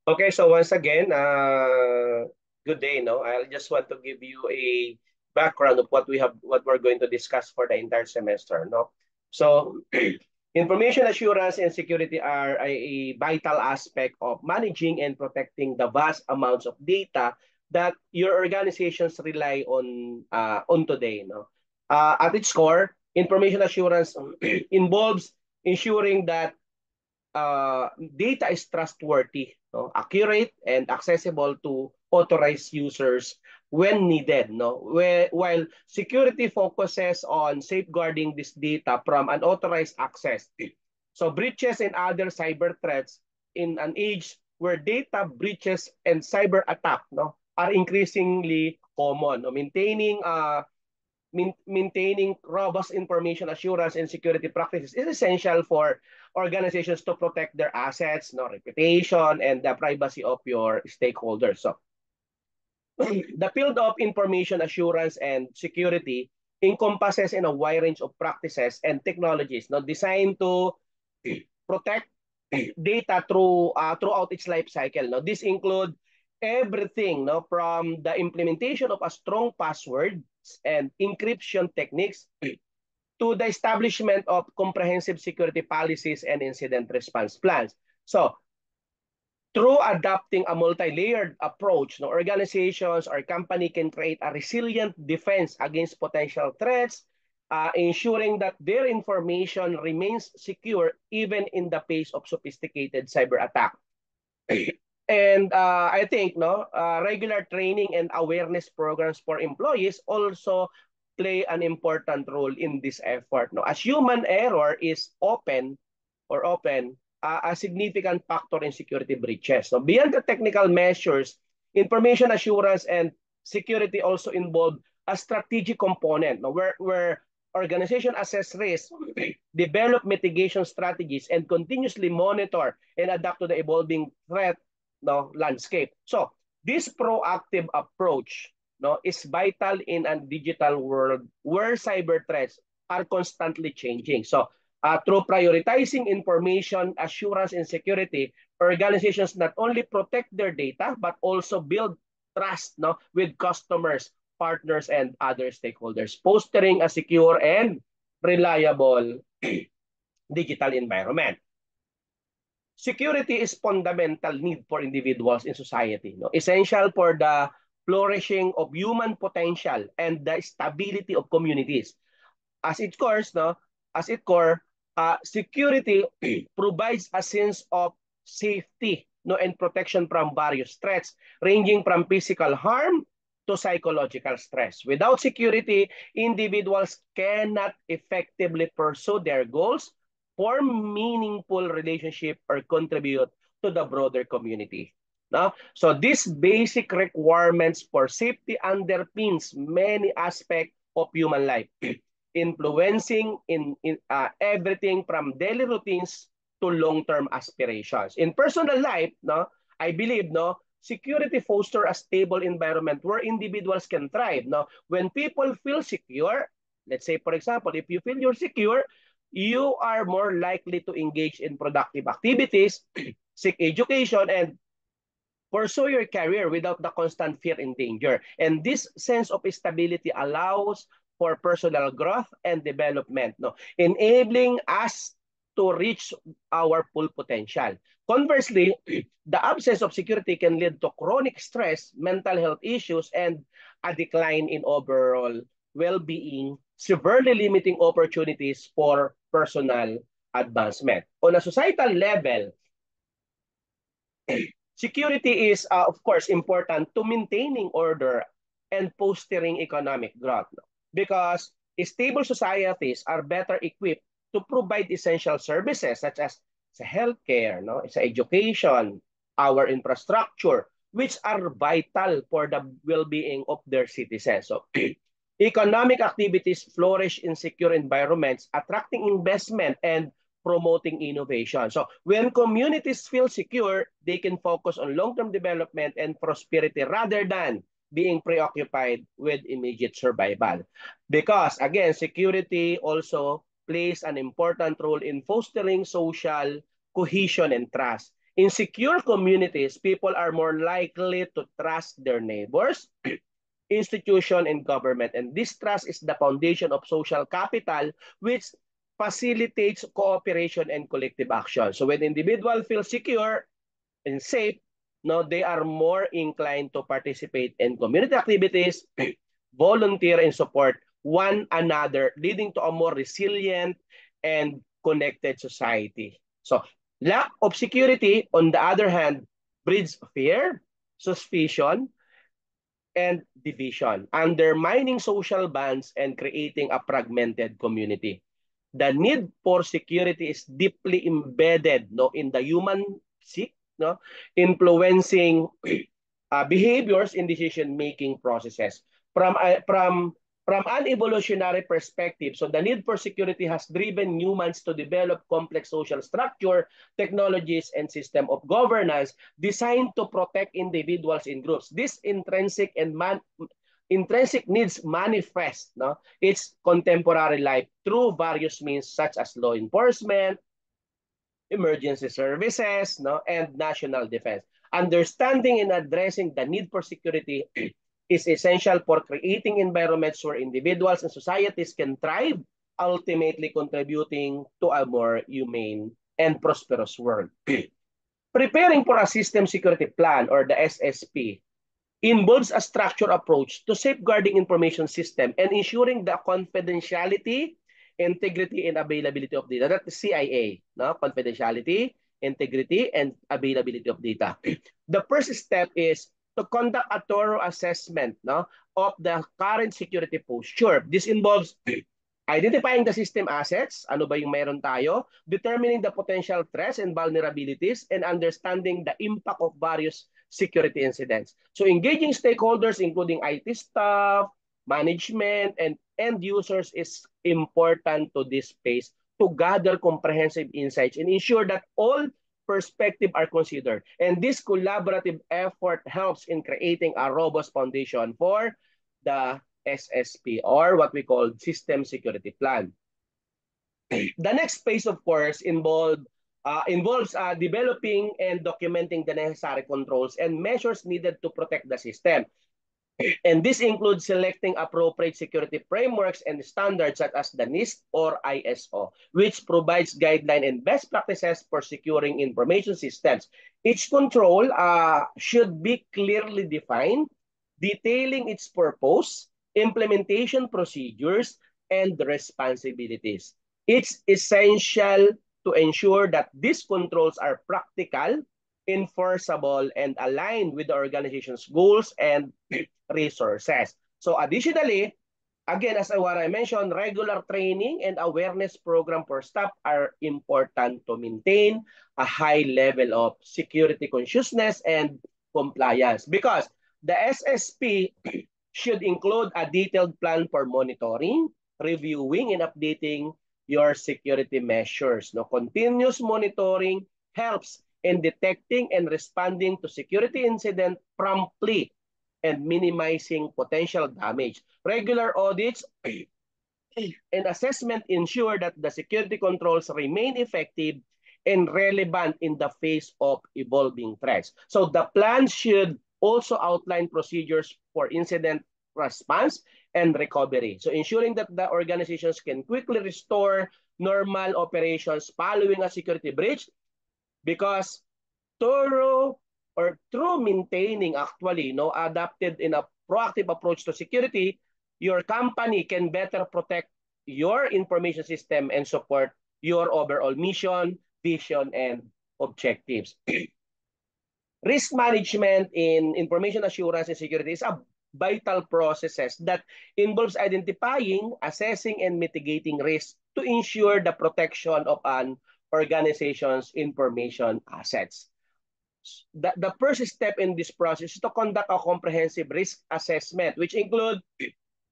Okay, so once again, good day. No, I just want to give you a background of what we're going to discuss for the entire semester. No, so information assurance and security are a vital aspect of managing and protecting the vast amounts of data that your organizations rely on today. No, at its core, information assurance involves ensuring that data is trustworthy, no? Accurate, and accessible to authorized users when needed. No? While security focuses on safeguarding this data from unauthorized access. So breaches and other cyber threats in an age where data breaches and cyber attack, no, are increasingly common. No? Maintaining robust information assurance and security practices is essential for organizations to protect their assets, no, reputation, and the privacy of your stakeholders. So, the field of information assurance and security encompasses in a wide range of practices and technologies, no, designed to protect data throughout its life cycle. No, this include everything, no, from the implementation of a strong password and encryption techniques to the establishment of comprehensive security policies and incident response plans. So, through adopting a multi-layered approach, no, organizations or company can create a resilient defense against potential threats, ensuring that their information remains secure even in the face of sophisticated cyber attack. And I think no regular training and awareness programs for employees also play an important role in this effort. No, as human error is often a significant factor in security breaches. So beyond the technical measures, information assurance and security also involve a strategic component, no, where organization assess risk, develop mitigation strategies, and continuously monitor and adapt to the evolving threat, no, landscape. So this proactive approach, no, is vital in a digital world where cyber threats are constantly changing. So through prioritizing information assurance and security, organizations not only protect their data but also build trust, no, with customers, partners, and other stakeholders, fostering a secure and reliable digital environment. Security is fundamental need for individuals in society, no? Essential for the flourishing of human potential and the stability of communities. As its core, no, as its core, security provides a sense of safety, no, and protection from various threats, ranging from physical harm to psychological stress. Without security, individuals cannot effectively pursue their goals, form meaningful relationship, or contribute to the broader community. No? So these basic requirements for safety underpins many aspects of human life, influencing in everything from daily routines to long-term aspirations. In personal life, no, I believe, no, security foster a stable environment where individuals can thrive. No, when people feel secure, let's say for example, if you feel you're secure, you are more likely to engage in productive activities, seek education, and pursue your career without the constant fear and danger. And this sense of stability allows for personal growth and development, no, enabling us to reach our full potential. Conversely, the absence of security can lead to chronic stress, mental health issues, and a decline in overall well-being, severely limiting opportunities for personal advancement. On a societal level, security is, of course, important to maintaining order and fostering economic growth. No? Because stable societies are better equipped to provide essential services such as sa healthcare, no? Sa education, our infrastructure, which are vital for the well-being of their citizens. So, economic activities flourish in secure environments, attracting investment and promoting innovation. So when communities feel secure, they can focus on long-term development and prosperity rather than being preoccupied with immediate survival. Because again, security also plays an important role in fostering social cohesion and trust. In secure communities, people are more likely to trust their neighbors, institution, and government. And this trust is the foundation of social capital, which facilitates cooperation and collective action. So when individuals feel secure and safe, no, they are more inclined to participate in community activities, volunteer, and support one another, leading to a more resilient and connected society. So lack of security, on the other hand, breeds fear, suspicion, and division, undermining social bonds and creating a fragmented community. The need for security is deeply embedded, no, in the human psyche, no, influencing behaviors in decision-making processes. From, uh, from, from an evolutionary perspective, so the need for security has driven humans to develop complex social structure, technologies, and system of governance designed to protect individuals in groups. This intrinsic needs manifest, no, its contemporary life through various means such as law enforcement, emergency services, no, and national defense. Understanding and addressing the need for security is essential for creating environments where individuals and societies can thrive, ultimately contributing to a more humane and prosperous world. Preparing for a system security plan, or the SSP, involves a structured approach to safeguarding information system and ensuring the confidentiality, integrity, and availability of data. That's the CIA, no? Confidentiality, integrity, and availability of data. The first step is to conduct a thorough assessment, no, of the current security posture. This involves identifying the system assets, ano ba yung meron tayo, determining the potential threats and vulnerabilities, and understanding the impact of various security incidents. So engaging stakeholders, including IT staff, management, and end users is important to this space to gather comprehensive insights and ensure that all perspectives are considered. And this collaborative effort helps in creating a robust foundation for the SSP, or what we call System Security Plan. The next phase, of course, involves developing and documenting the necessary controls and measures needed to protect the system. And this includes selecting appropriate security frameworks and standards such as the NIST or ISO, which provides guidelines and best practices for securing information systems. Each control should be clearly defined, detailing its purpose, implementation procedures, and responsibilities. It's essential to ensure that these controls are practical, enforceable, and aligned with the organization's goals and resources. So additionally, again, as what I mentioned, regular training and awareness program for staff are important to maintain a high level of security consciousness and compliance, because the SSP should include a detailed plan for monitoring, reviewing, and updating your security measures. No, continuous monitoring helps in detecting and responding to security incident promptly and minimizing potential damage. Regular audits and assessment ensure that the security controls remain effective and relevant in the face of evolving threats. So the plan should also outline procedures for incident response and recovery. So ensuring that the organizations can quickly restore normal operations following a security breach, because thorough or through maintaining, actually, no, adapted in a proactive approach to security, your company can better protect your information system and support your overall mission, vision, and objectives. Risk management in information assurance and security is a vital processes that involves identifying, assessing, and mitigating risks to ensure the protection of an organization's information assets. The first step in this process is to conduct a comprehensive risk assessment, which include,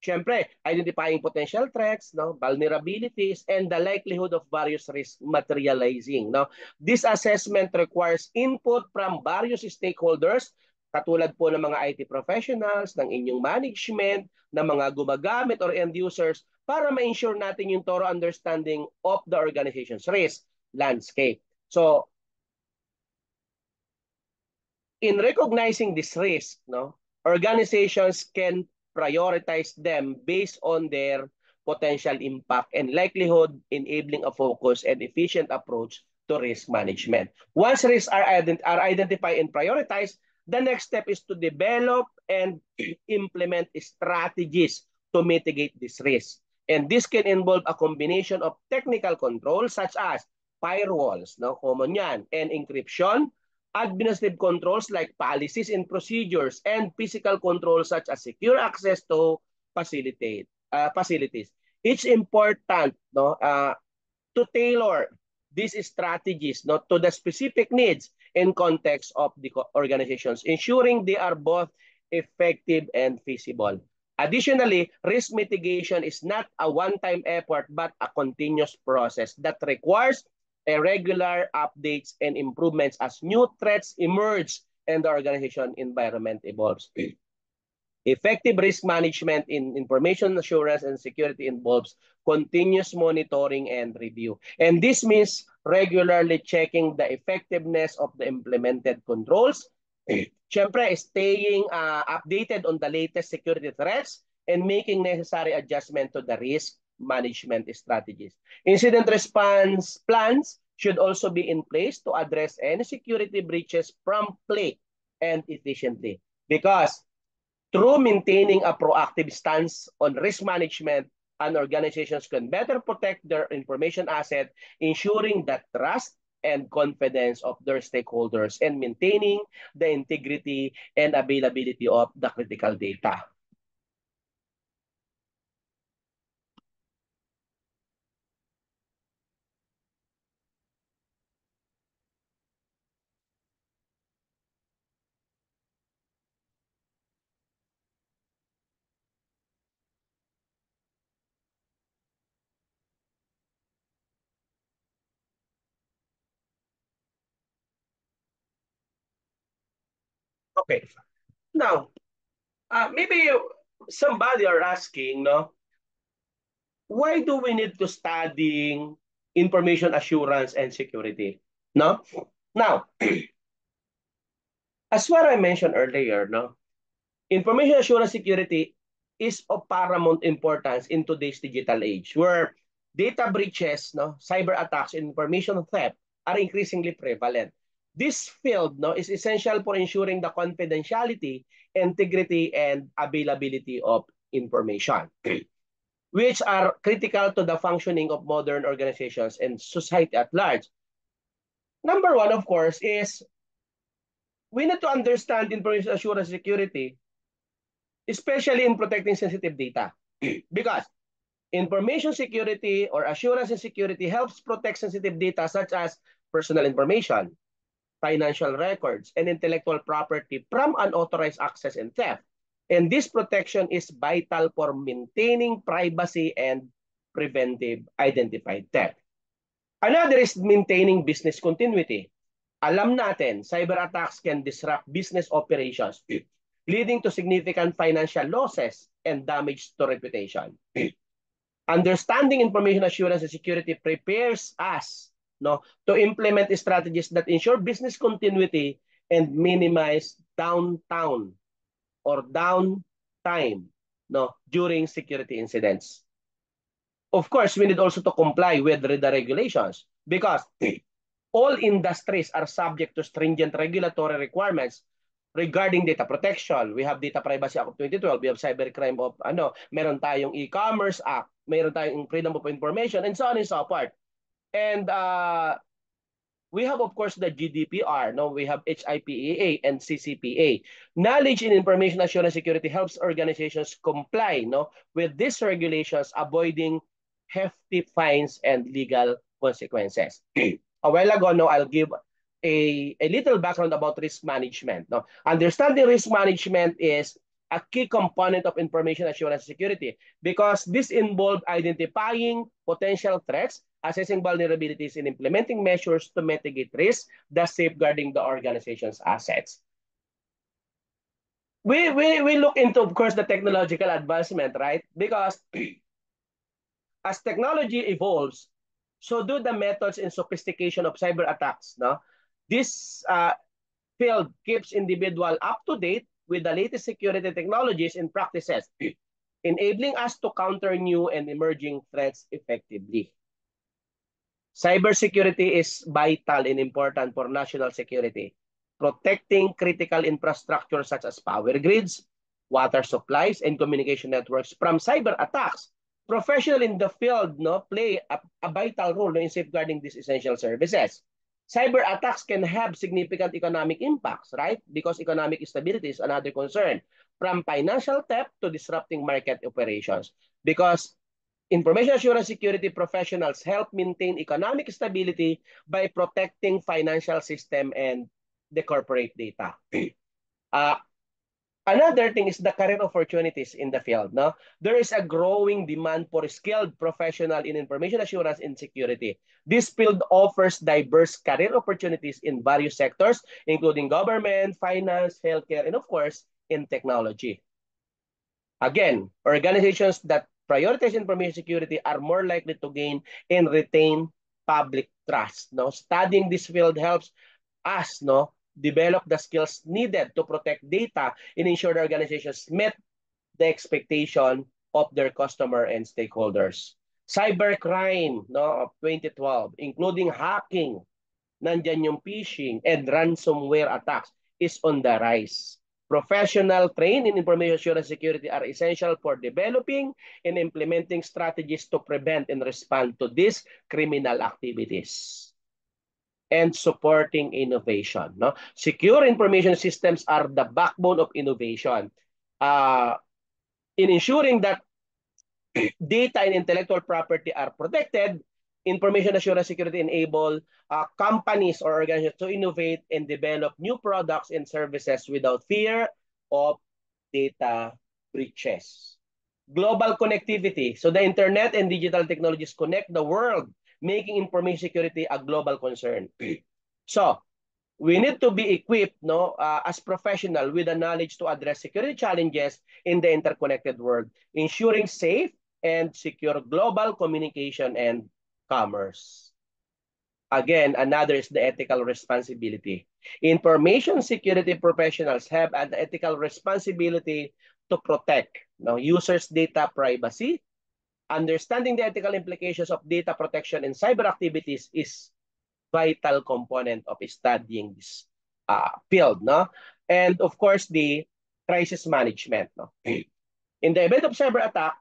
syempre, identifying potential threats, no, vulnerabilities, and the likelihood of various risks materializing. No? This assessment requires input from various stakeholders, katulad po ng mga IT professionals, ng inyong management, ng mga gumagamit or end users, para ma-ensure natin yung thorough understanding of the organization's risk landscape. So, in recognizing this risk, no, organizations can prioritize them based on their potential impact and likelihood, enabling a focused and efficient approach to risk management. Once risks are identified and prioritized, the next step is to develop and implement strategies to mitigate this risk. And this can involve a combination of technical controls such as firewalls, no, common yan, and encryption, administrative controls like policies and procedures, and physical controls such as secure access to facilities. It's important, no, to tailor these strategies, no, to the specific needs and context of the organizations, ensuring they are both effective and feasible. Additionally, risk mitigation is not a one-time effort but a continuous process that requires regular updates and improvements as new threats emerge and the organization environment evolves. Effective risk management in information assurance and security involves continuous monitoring and review. And this means regularly checking the effectiveness of the implemented controls. Siyempre, staying updated on the latest security threats and making necessary adjustment to the risk management strategies. Incident response plans should also be in place to address any security breaches promptly and efficiently. Because through maintaining a proactive stance on risk management, and organizations can better protect their information asset, ensuring the trust and confidence of their stakeholders and maintaining the integrity and availability of the critical data. Okay. Now, maybe somebody are asking, no, why do we need to study information assurance and security? No? Now, as what I mentioned earlier, no, information assurance security is of paramount importance in today's digital age, where data breaches, no, cyber attacks, and information theft are increasingly prevalent. This field, no, is essential for ensuring the confidentiality, integrity, and availability of information, which are critical to the functioning of modern organizations and society at large. Number one, of course, is we need to understand information assurance security, especially in protecting sensitive data. Because information security or assurance and security helps protect sensitive data such as personal information, financial records, and intellectual property from unauthorized access and theft. And this protection is vital for maintaining privacy and preventive identified theft. Another is maintaining business continuity. Alam natin, cyber attacks can disrupt business operations, leading to significant financial losses and damage to reputation. Understanding information assurance and security prepares us, no, to implement strategies that ensure business continuity and minimize downtime, no, during security incidents. Of course, we need also to comply with the regulations because all industries are subject to stringent regulatory requirements regarding data protection. We have Data Privacy Act of 2012, we have Cybercrime of meron tayong E-commerce Act, meron tayong Freedom of Information, and so on and so forth. And we have, of course, the GDPR. No, we have HIPAA and CCPA. Knowledge in information assurance security helps organizations comply, no, with these regulations, avoiding hefty fines and legal consequences. A while ago, no, I'll give a little background about risk management. No, understanding risk management is a key component of information assurance security because this involves identifying potential threats, assessing vulnerabilities, and implementing measures to mitigate risk, thus safeguarding the organization's assets. We look into, of course, the technological advancement, right? Because as technology evolves, so do the methods and sophistication of cyber attacks. No, this field keeps individual up to date with the latest security technologies and practices, enabling us to counter new and emerging threats effectively. Cybersecurity is vital and important for national security, protecting critical infrastructure such as power grids, water supplies, and communication networks from cyber attacks. Professionals in the field play a vital role in safeguarding these essential services. Cyber attacks can have significant economic impacts, right? Because economic stability is another concern, from financial theft to disrupting market operations. Because information assurance security professionals help maintain economic stability by protecting financial system and the corporate data. Uh, Another thing is the career opportunities in the field. No? There is a growing demand for skilled professional in information assurance and security. This field offers diverse career opportunities in various sectors, including government, finance, healthcare, and of course, in technology. Again, organizations that prioritize information security are more likely to gain and retain public trust. No? Studying this field helps us develop the skills needed to protect data and ensure the organizations meet the expectation of their customer and stakeholders. Cybercrime of 2012, including hacking, nandyan yung phishing and ransomware attacks, is on the rise. Professional trained in information assurance security are essential for developing and implementing strategies to prevent and respond to these criminal activities and supporting innovation. No? Secure information systems are the backbone of innovation. In ensuring that data and intellectual property are protected, information assurance security enable companies or organizations to innovate and develop new products and services without fear of data breaches. Global connectivity. So the internet and digital technologies connect the world, making information security a global concern. So we need to be equipped as professional with the knowledge to address security challenges in the interconnected world, ensuring safe and secure global communication and commerce. Again, another is the ethical responsibility. Information security professionals have an ethical responsibility to protect users' data privacy. Understanding the ethical implications of data protection and cyber activities is vital component of studying this field. And of course, the crisis management. In the event of cyber attack,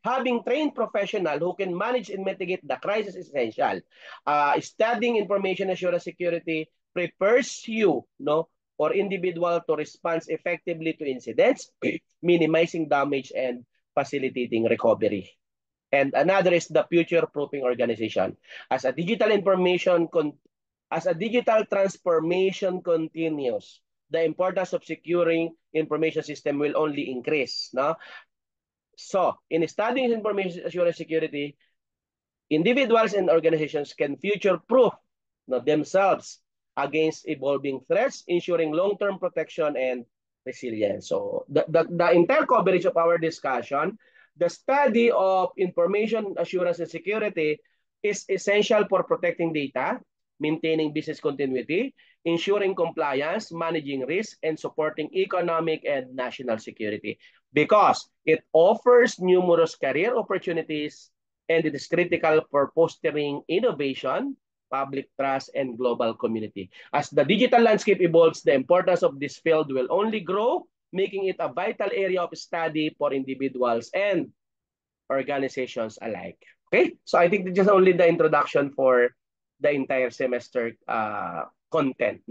having trained professional who can manage and mitigate the crisis is essential. Studying information assurance security prepares you or individual to respond effectively to incidents, minimizing damage and facilitating recovery. And another is the future-proofing organization. As a digital transformation continues, the importance of securing information system will only increase. So, in studying information assurance security, individuals and organizations can future-proof themselves against evolving threats, ensuring long-term protection and resilience. So, the entire coverage of our discussion, the study of information assurance and security is essential for protecting data, maintaining business continuity, ensuring compliance, managing risk, and supporting economic and national security, because it offers numerous career opportunities and it is critical for fostering innovation, public trust, and global community. As the digital landscape evolves, the importance of this field will only grow, making it a vital area of study for individuals and organizations alike. Okay, so I think this is only the introduction for the entire semester content.